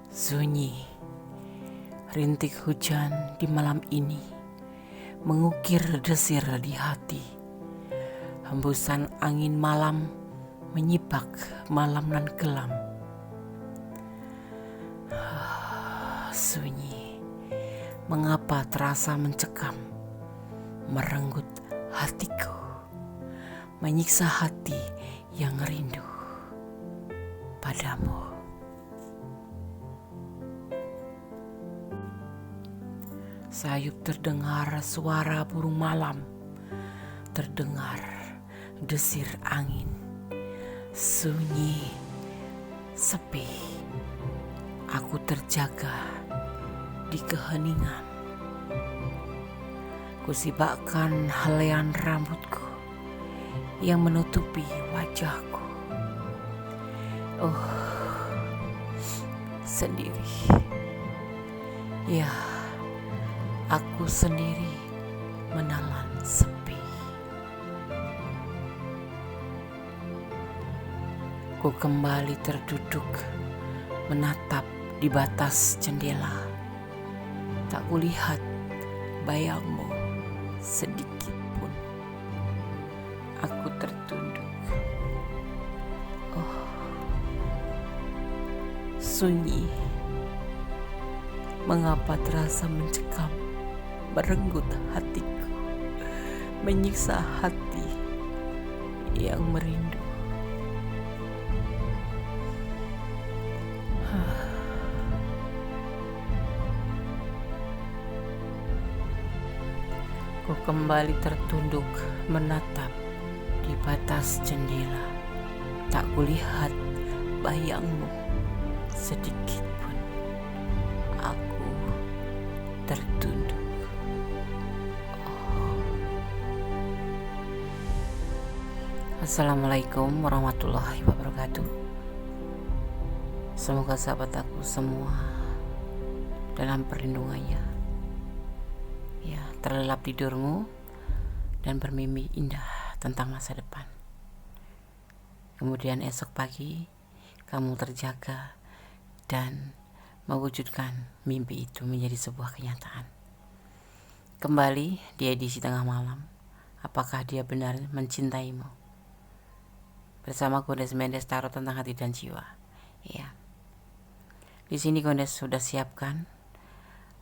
Sunyi, rintik hujan di malam ini mengukir desir di hati. Hembusan angin malam menyipak malam nan kelam. Sunyi, mengapa terasa mencekam, merenggut hatiku, menyiksa hati yang rindu padamu. Sayup terdengar suara burung malam, terdengar desir angin. Sunyi, sepi, aku terjaga di keheningan. Kusibakkan helaian rambutku yang menutupi wajahku. Oh, sendiri. Ya, aku sendiri menelan sepi. Ku kembali terduduk menatap di batas jendela. Tak kulihat bayangmu sedikit pun. Aku tertunduk. Oh, sunyi. Mengapa terasa mencekam, merenggut hatiku, menyiksa hati yang merindu. Ku kembali tertunduk menatap di batas jendela. Tak kulihat bayangmu sedikit pun. Aku tertunduk. Assalamualaikum warahmatullahi wabarakatuh. Semoga sahabat aku semua dalam perlindungannya, ya, terlelap tidurmu dan bermimpi indah tentang masa depan. Kemudian esok pagi kamu terjaga dan mewujudkan mimpi itu menjadi sebuah kenyataan. Kembali di edisi tengah malam, apakah dia benar mencintaimu? Bersama Gondes Mendes Tarot tentang hati dan jiwa. Ya. Di sini Gondes sudah siapkan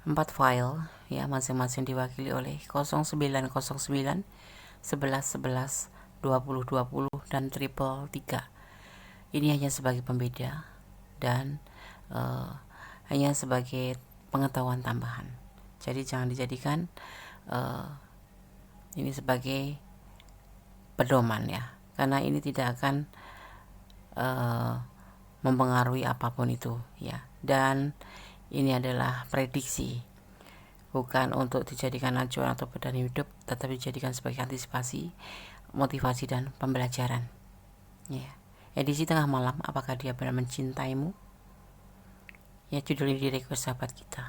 4 file, ya, masing-masing diwakili oleh 0909, 11 11, 20 20 dan triple 3. Ini hanya sebagai pembeda dan hanya sebagai pengetahuan tambahan. Jadi jangan dijadikan ini sebagai pedoman, ya, karena ini tidak akan mempengaruhi apapun itu, ya. Dan ini adalah prediksi, bukan untuk dijadikan acuan atau pedoman hidup, tetapi dijadikan sebagai antisipasi, motivasi dan pembelajaran. Ya. Edisi tengah malam, apakah dia benar mencintaimu? Ya, judul ini di-request sahabat kita.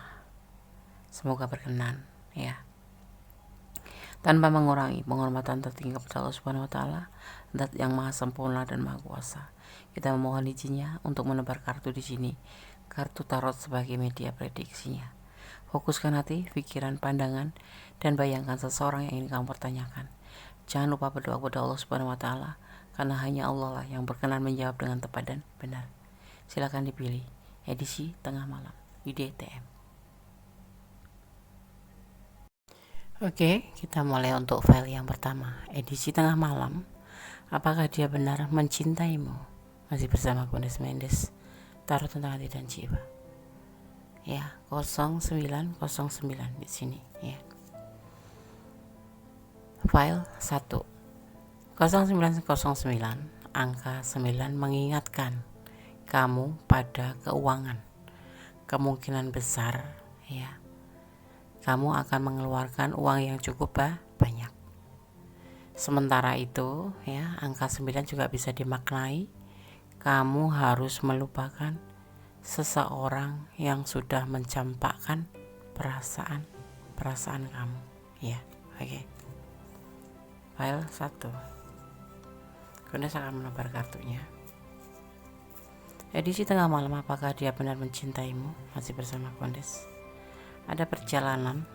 Semoga berkenan, ya. Tanpa mengurangi penghormatan tertinggi kepada Allah Subhanahu wa taala, Zat yang Maha Sempurna dan Maha Kuasa. Kita memohon izinnya untuk menebar kartu di sini. Kartu tarot sebagai media prediksinya. Fokuskan hati, pikiran, pandangan, dan bayangkan seseorang yang ingin kamu pertanyakan. Jangan lupa berdoa kepada Allah Subhanahu wa taala, karena hanya Allah lah yang berkenan menjawab dengan tepat dan benar. Silakan dipilih edisi tengah malam IDTM. Oke, kita mulai untuk file yang pertama. Edisi tengah malam, apakah dia benar mencintaimu? Masih bersama Gondes Mendes Tarot tentang hati dan jiwa. Ya, 0909 di sini, ya. File 1. 0909, angka 9 mengingatkan kamu pada keuangan. Kemungkinan besar, ya, kamu akan mengeluarkan uang yang cukup banyak. Sementara itu, ya, angka 9 juga bisa dimaknai kamu harus melupakan seseorang yang sudah mencampakkan perasaan kamu, ya. Oke. File 1. Kemudian saya akan menebar kartunya. Edisi tengah malam, apakah dia benar mencintaimu? Masih bersama Kondes. Ada perjalanan,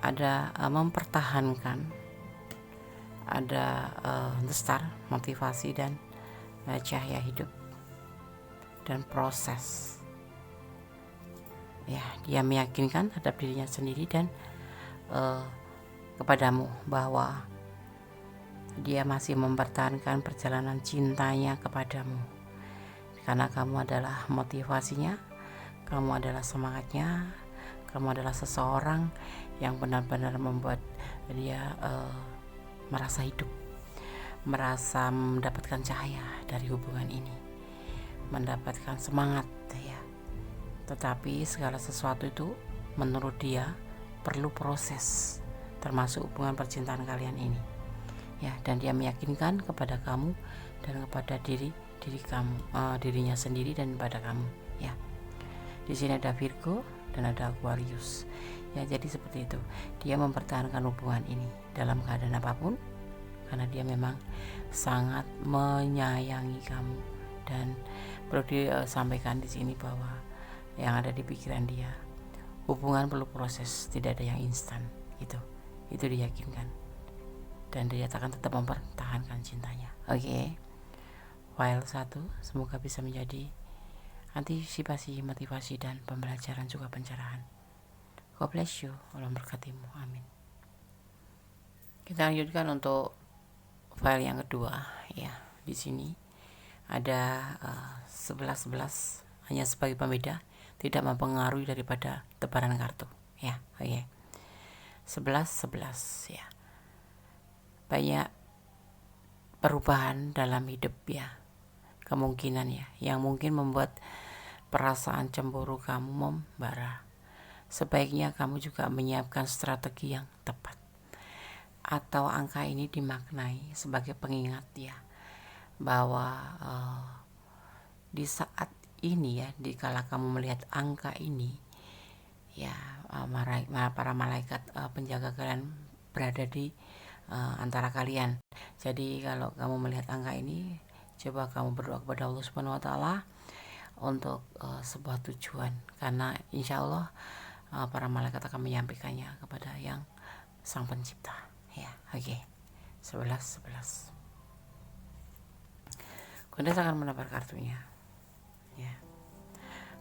ada mempertahankan, ada star, motivasi dan cahaya hidup dan proses. Ya, dia meyakinkan terhadap dirinya sendiri dan kepadamu bahwa dia masih mempertahankan perjalanan cintanya kepadamu, karena kamu adalah motivasinya, kamu adalah semangatnya, kamu adalah seseorang yang benar-benar membuat dia merasa hidup, merasa mendapatkan cahaya dari hubungan ini, mendapatkan semangat ya. Tetapi segala sesuatu itu menurut dia perlu proses, termasuk hubungan percintaan kalian ini ya. Dan dia meyakinkan kepada kamu dan kepada diri kamu, dirinya sendiri dan pada kamu ya. Di sini ada Virgo dan ada Aquarius ya. Jadi seperti itu, dia mempertahankan hubungan ini dalam keadaan apapun, karena dia memang sangat menyayangi kamu. Dan perlu disampaikan di sini bahwa yang ada di pikiran dia, hubungan perlu proses, tidak ada yang instan gitu. Itu diyakinkan, dan dia akan tetap mempertahankan cintanya. Oke. File 1 semoga bisa menjadi antisipasi, motivasi, dan pembelajaran juga pencerahan. God bless you. Allah berkatimu. Amin. Kita lanjutkan untuk file yang kedua ya. Di sini ada 11 hanya sebagai pembeda, tidak mempengaruhi daripada tebaran kartu ya. Oke. 11 ya. Banyak perubahan dalam hidup ya, kemungkinan ya, yang mungkin membuat perasaan cemburu kamu membara. Sebaiknya kamu juga menyiapkan strategi yang tepat. Atau angka ini dimaknai sebagai pengingat ya, bahwa di saat ini ya, dikala kamu melihat angka ini ya, para malaikat penjaga kalian berada di antara kalian. Jadi kalau kamu melihat angka ini, coba kamu berdoa kepada Allah Subhanahu wa Ta'ala untuk sebuah tujuan, karena insya Allah para malaikat akan menyampaikannya kepada yang Sang Pencipta ya. Oke. 11 Kondes akan menebar kartunya ya.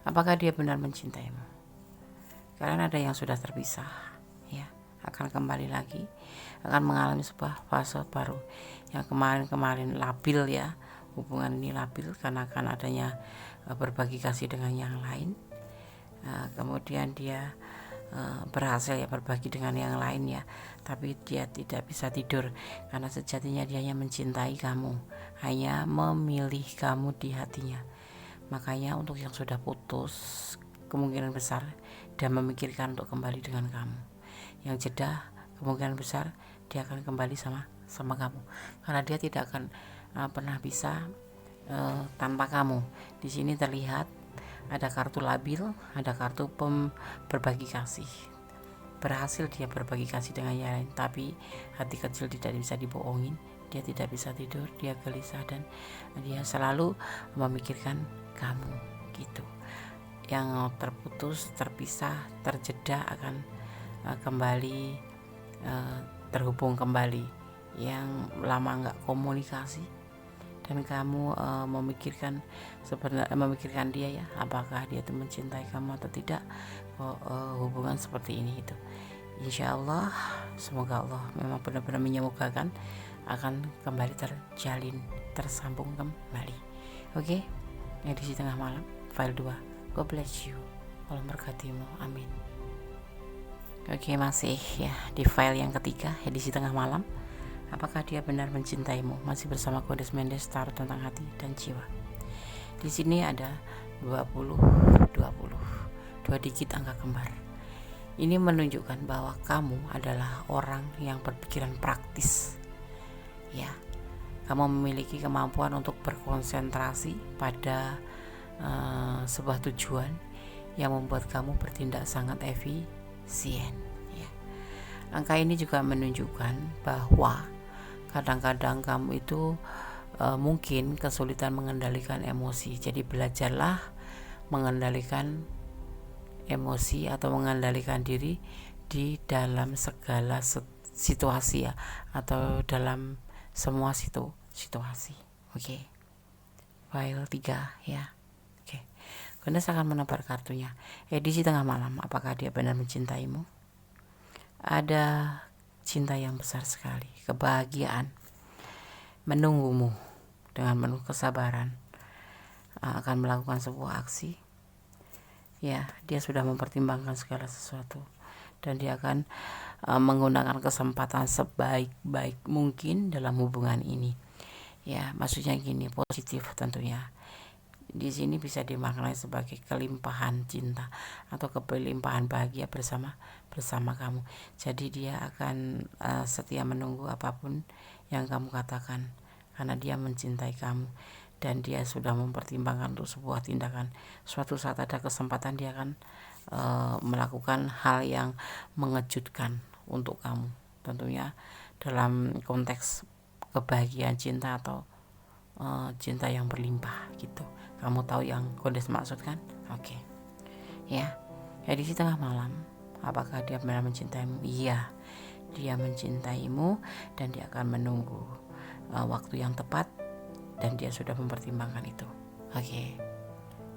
Apakah dia benar mencintaimu? Kalian ada yang sudah terpisah ya, akan kembali lagi, akan mengalami sebuah fase baru. Yang kemarin labil ya, hubungan ini labil karena akan adanya berbagi kasih dengan yang lain. Kemudian dia berhasil ya berbagi dengan yang lain ya, tapi dia tidak bisa tidur karena sejatinya dia hanya mencintai kamu, hanya memilih kamu di hatinya. Makanya untuk yang sudah putus, kemungkinan besar dia memikirkan untuk kembali dengan kamu. Yang jeda, kemungkinan besar dia akan kembali sama kamu, karena dia tidak akan pernah bisa tanpa kamu. Di sini terlihat ada kartu labil, ada kartu berbagi kasih. Berhasil dia berbagi kasih dengan yang lain, tapi hati kecil tidak bisa dibohongin. Dia tidak bisa tidur, dia gelisah, dan dia selalu memikirkan kamu gitu. Yang terputus, terpisah, terjeda akan kembali terhubung kembali. Yang lama nggak komunikasi dan kamu memikirkan dia ya, apakah dia itu mencintai kamu atau tidak, hubungan seperti ini itu. Insya Allah, semoga Allah memang benar-benar menyembuhkan, akan kembali terjalin, tersambung kembali. Oke, edisi tengah malam file 2. God bless you. Allah berkatimu. Amin. Oke, masih ya di file yang ketiga, edisi tengah malam. Apakah dia benar mencintaimu? Masih bersama Kondes Mendes, taruh tentang hati dan jiwa. Di sini ada 20, 2 digit angka kembar. Ini menunjukkan bahwa kamu adalah orang yang berpikiran praktis. Ya, kamu memiliki kemampuan untuk berkonsentrasi pada sebuah tujuan yang membuat kamu bertindak sangat efisien. Ya. Angka ini juga menunjukkan bahwa kadang-kadang kamu itu mungkin kesulitan mengendalikan emosi. Jadi belajarlah mengendalikan emosi atau mengendalikan diri di dalam segala situasi ya, atau dalam semua situasi. Oke. File 3 ya. Oke. Ganes akan menebar kartunya. Edisi tengah malam, apakah dia benar mencintaimu? Ada cinta yang besar sekali, kebahagiaan menunggumu dengan penuh kesabaran, akan melakukan sebuah aksi. Ya, dia sudah mempertimbangkan segala sesuatu dan dia akan menggunakan kesempatan sebaik-baik mungkin dalam hubungan ini. Ya, maksudnya gini, positif tentunya. Di sini bisa dimaknai sebagai kelimpahan cinta atau kelimpahan bahagia bersama kamu. Jadi dia akan setia menunggu apapun yang kamu katakan karena dia mencintai kamu dan dia sudah mempertimbangkan untuk sebuah tindakan. Suatu saat ada kesempatan dia akan melakukan hal yang mengejutkan untuk kamu, tentunya dalam konteks kebahagiaan cinta atau cinta yang berlimpah gitu. Kamu tahu yang Ganes maksud kan? Oke. Ya. Edisi tengah malam, apakah dia benar mencintaimu? Iya, dia mencintaimu dan dia akan menunggu waktu yang tepat dan dia sudah mempertimbangkan itu. Oke.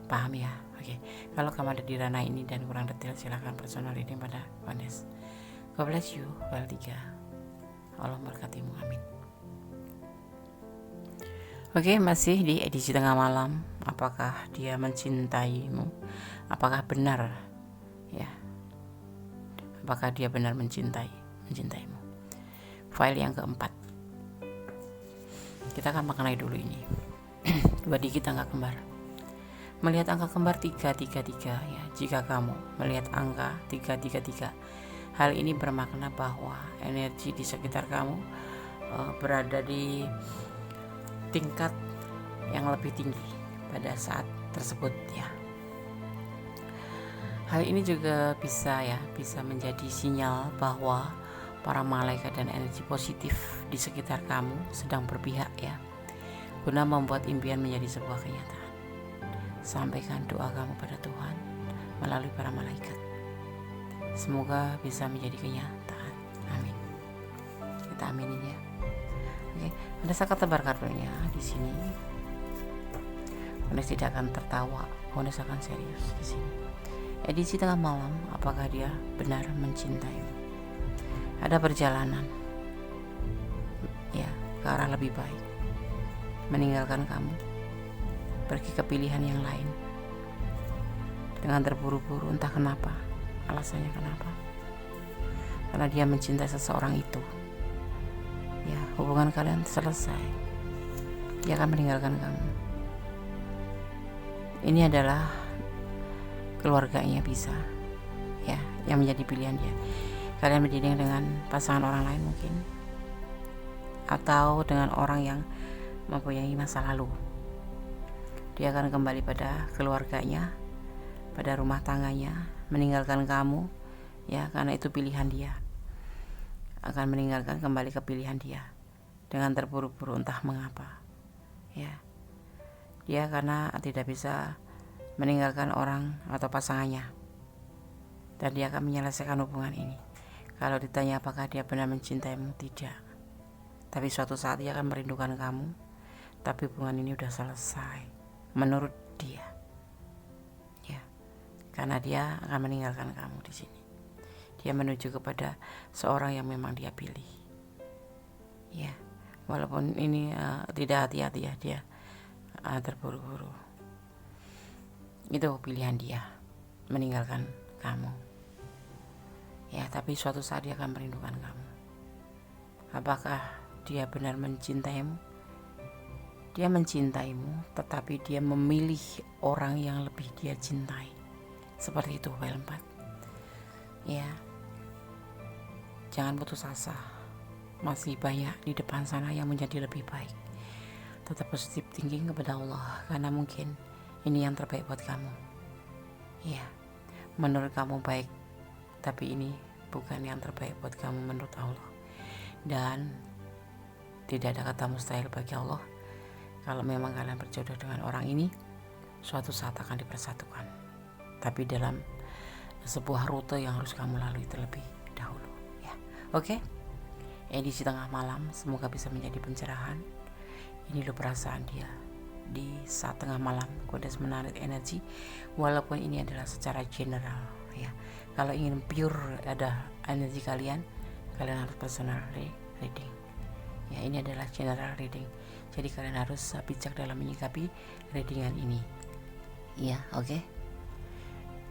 Paham ya? Oke. Kalau kamu ada di ranah ini dan kurang detail, silahkan personal reading pada Ganes. God bless you. File 3. Allah memberkatimu. Amin. Oke, masih di edisi tengah malam. Apakah dia mencintaimu? Apakah benar? Ya. Apakah dia benar mencintaimu? File yang keempat. Kita akan mengenai dulu ini. 2 digit angka kembar. Melihat angka kembar 333 ya. Jika kamu melihat angka 333, hal ini bermakna bahwa energi di sekitar kamu berada di tingkat yang lebih tinggi pada saat tersebut ya. Hal ini juga bisa menjadi sinyal bahwa para malaikat dan energi positif di sekitar kamu sedang berpihak ya, guna membuat impian menjadi sebuah kenyataan. Sampaikan doa kamu pada Tuhan melalui para malaikat. Semoga bisa menjadi kenyataan. Amin. Kita aminin ya. Oke, ada sakat tebar kartunya di sini. Ganes tidak akan tertawa, Ganes akan serius di sini. Edisi tengah malam, apakah dia benar mencintaimu? Ada perjalanan ya ke arah lebih baik, meninggalkan kamu, pergi ke pilihan yang lain dengan terburu-buru, entah kenapa, alasannya kenapa. Karena dia mencintai seseorang itu. Ya, hubungan kalian selesai. Dia akan meninggalkan kamu. Ini adalah keluarganya bisa ya, yang menjadi pilihan dia. Kalian menjadi dengan pasangan orang lain mungkin, atau dengan orang yang mempunyai masa lalu. Dia akan kembali pada keluarganya, pada rumah tangganya, meninggalkan kamu ya, karena itu pilihan dia. Akan meninggalkan, kembali ke pilihan dia dengan terburu-buru, entah mengapa ya. Dia karena tidak bisa meninggalkan orang atau pasangannya, dan dia akan menyelesaikan hubungan ini. Kalau ditanya apakah dia benar mencintaimu, tidak. Tapi suatu saat dia akan merindukan kamu, tapi hubungan ini udah selesai menurut dia ya, karena dia akan meninggalkan kamu di sini. Dia menuju kepada seorang yang memang dia pilih ya, walaupun ini tidak hati-hati ya, dia terburu-buru. Itu pilihan dia, meninggalkan kamu ya, tapi suatu saat dia akan merindukan kamu. Apakah dia benar mencintaimu? Dia mencintaimu, tetapi dia memilih orang yang lebih dia cintai. Seperti itu file 4 ya. Jangan putus asa, masih banyak di depan sana yang menjadi lebih baik. Tetap positif thinking kepada Allah, karena mungkin ini yang terbaik buat kamu ya. Menurut kamu baik, tapi ini bukan yang terbaik buat kamu menurut Allah. Dan tidak ada kata mustahil bagi Allah. Kalau memang kalian berjodoh dengan orang ini, suatu saat akan dipersatukan, tapi dalam sebuah rute yang harus kamu lalui terlebih dahulu, ya. Oke, edisi tengah malam semoga bisa menjadi pencerahan. Ini loh perasaan dia di saat tengah malam. Kodes menarik energi, walaupun ini adalah secara general, ya. Kalau ingin pure ada energi kalian harus personal reading, ya. Ini adalah general reading, jadi kalian harus bijak dalam menyikapi readingan ini, ya. Oke.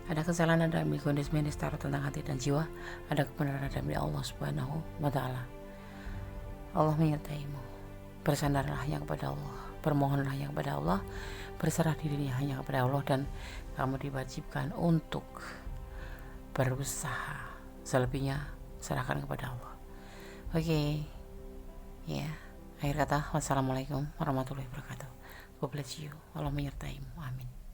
Ada kesalahan dalam Kodes medis tarot tentang hati dan jiwa, ada kebenaran dari Allah Subhanahu wa Ta'ala. Allah menyertaimu. Bersandarlah hanya kepada Allah, bermohonlah hanya kepada Allah, berserah diri hanya kepada Allah, dan kamu diwajibkan untuk berusaha. Selebihnya serahkan kepada Allah. Oke, ya. Akhir kata, wassalamualaikum warahmatullahi wabarakatuh. God bless you. Allah menyertaimu. Amin.